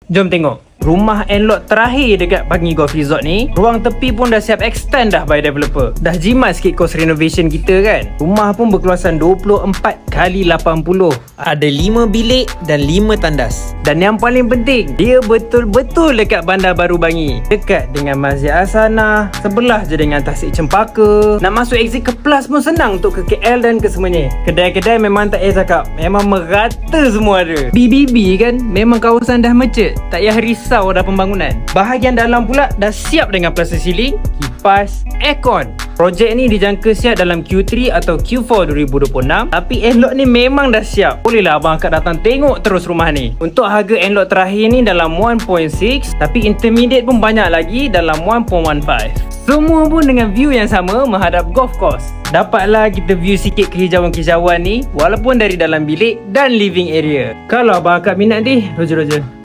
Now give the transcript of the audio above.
Jom tengok. Rumah end-lot terakhir dekat Bangi Golf Resort ni, ruang tepi pun dah siap extend dah by developer. Dah jimat sikit kos renovation kita kan. Rumah pun berkeluasan 24x80. Ada 5 bilik dan 5 tandas. Dan yang paling penting, dia betul-betul dekat Bandar Baru Bangi. Dekat dengan Masjid Al-Sanah, sebelah je dengan Tasik Cempaka. Nak masuk exit ke Plus pun senang untuk ke KL dan ke Semenyih. Kedai-kedai memang tak payah cakap, memang merata semua ada. BBB kan, memang kawasan dah macet, tak payah risau dah pembangunan. Bahagian dalam pula dah siap dengan plaster ceiling, kipas, aircon. Projek ni dijangka siap dalam Q3 atau Q4 2026. Tapi end-lot ni memang dah siap. Bolehlah abang akak datang tengok terus rumah ni. Untuk harga end-lot terakhir ni dalam 1.6, tapi intermediate pun banyak lagi dalam 1.15. Semua pun dengan view yang sama menghadap golf course. Dapatlah kita view sikit kehijauan-kehijauan ni walaupun dari dalam bilik dan living area. Kalau abang akak minat ni, roja-roja.